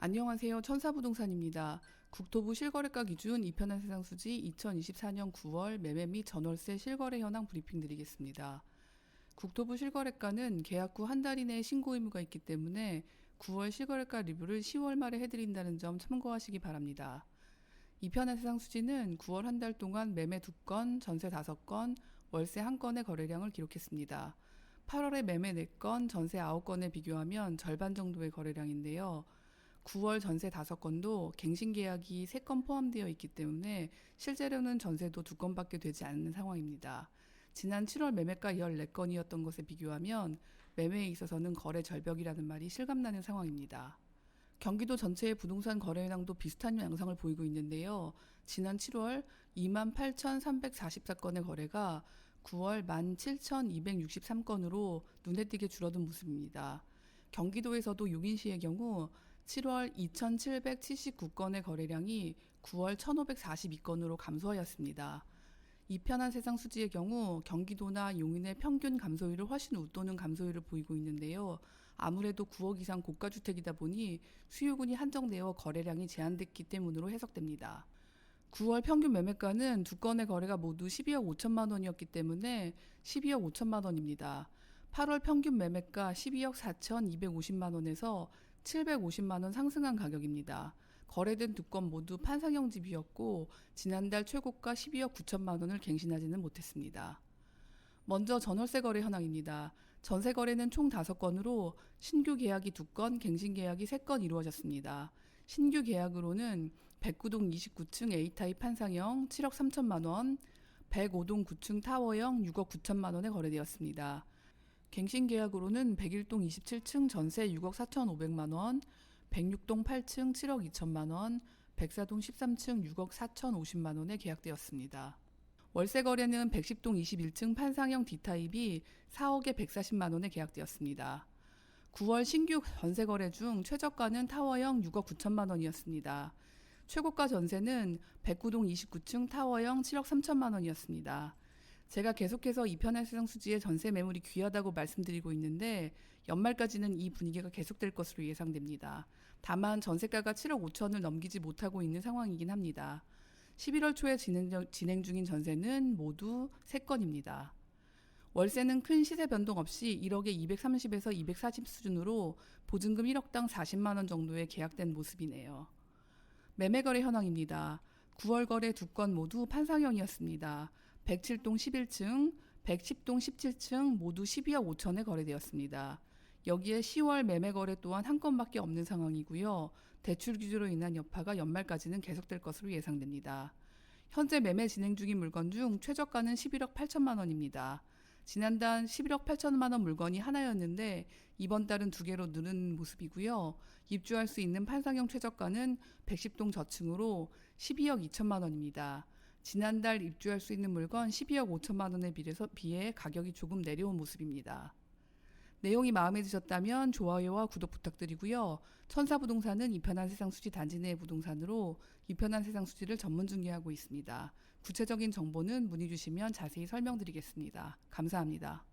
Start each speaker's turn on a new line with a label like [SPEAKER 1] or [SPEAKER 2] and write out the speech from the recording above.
[SPEAKER 1] 안녕하세요. 천사부동산입니다. 국토부 실거래가 기준 이편한 세상 수지 2024년 9월 매매 및 전월세 실거래 현황 브리핑 드리겠습니다. 국토부 실거래가는 계약 후 한 달 이내에 신고 의무가 있기 때문에 9월 실거래가 리뷰를 10월 말에 해드린다는 점 참고하시기 바랍니다. 이편한 세상 수지는 9월 한 달 동안 매매 2건, 전세 5건, 월세 1건의 거래량을 기록했습니다. 8월에 매매 4건, 전세 9건에 비교하면 절반 정도의 거래량인데요. 9월 전세 5건도 갱신 계약이 3건 포함되어 있기 때문에 실제로는 전세도 2건밖에 되지 않는 상황입니다. 지난 7월 매매가 14건이었던 것에 비교하면 매매에 있어서는 거래 절벽이라는 말이 실감나는 상황입니다. 경기도 전체의 부동산 거래 현황도 비슷한 양상을 보이고 있는데요. 지난 7월 28,344건의 거래가 9월 17,263건으로 눈에 띄게 줄어든 모습입니다. 경기도에서도 6인시의 경우 7월 2,779건의 거래량이 9월 1,542건으로 감소하였습니다. 이편한 세상 수지의 경우 경기도나 용인의 평균 감소율을 훨씬 웃도는 감소율을 보이고 있는데요. 아무래도 9억 이상 고가주택이다 보니 수요군이 한정되어 거래량이 제한됐기 때문으로 해석됩니다. 9월 평균 매매가는 2건의 거래가 모두 12억 5천만 원이었기 때문에 12억 5천만 원입니다. 8월 평균 매매가 12억 4,250만 원에서 750만 원 상승한 가격입니다. 거래된 2건 모두 판상형 집이었고 지난달 최고가 12억 9천만 원을 갱신하지는 못했습니다. 먼저 전월세 거래 현황입니다. 전세 거래는 총 5건으로 신규 계약이 2건, 갱신 계약이 3건 이루어졌습니다. 신규 계약으로는 109동 29층 A타입 판상형 7억 3천만 원, 105동 9층 타워형 6억 9천만 원에 거래되었습니다. 갱신 계약으로는 101동 27층 전세 6억 4,500만 원, 106동 8층 7억 2천만 원, 104동 13층 6억 4,050만 원에 계약되었습니다. 월세 거래는 110동 21층 판상형 D타입이 4억에 140만 원에 계약되었습니다. 9월 신규 전세 거래 중 최저가는 타워형 6억 9천만 원이었습니다. 최고가 전세는 109동 29층 타워형 7억 3천만 원이었습니다. 제가 계속해서 이편한 세상 수지의 전세 매물이 귀하다고 말씀드리고 있는데 연말까지는 이 분위기가 계속될 것으로 예상됩니다. 다만 전세가가 7억 5천을 넘기지 못하고 있는 상황이긴 합니다. 11월 초에 진행 중인 전세는 모두 3건입니다. 월세는 큰 시세 변동 없이 1억에 230에서 240 수준으로 보증금 1억당 40만 원 정도에 계약된 모습이네요. 매매 거래 현황입니다. 9월 거래 2건 모두 판상형이었습니다. 107동 11층, 110동 17층 모두 12억 5천에 거래되었습니다. 여기에 10월 매매 거래 또한 1건밖에 없는 상황이고요. 대출 규제로 인한 여파가 연말까지는 계속될 것으로 예상됩니다. 현재 매매 진행 중인 물건 중 최저가는 11억 8천만 원입니다. 지난달 11억 8천만 원 물건이 하나였는데 이번 달은 2개로 늘은 모습이고요. 입주할 수 있는 판상형 최저가는 110동 저층으로 12억 2천만 원입니다. 지난달 입주할 수 있는 물건 12억 5천만 원에 비해 가격이 조금 내려온 모습입니다. 내용이 마음에 드셨다면 좋아요와 구독 부탁드리고요. 천사부동산은 이편한 세상 수지 단지 내 부동산으로 이편한 세상 수지를 전문 중개하고 있습니다. 구체적인 정보는 문의 주시면 자세히 설명드리겠습니다. 감사합니다.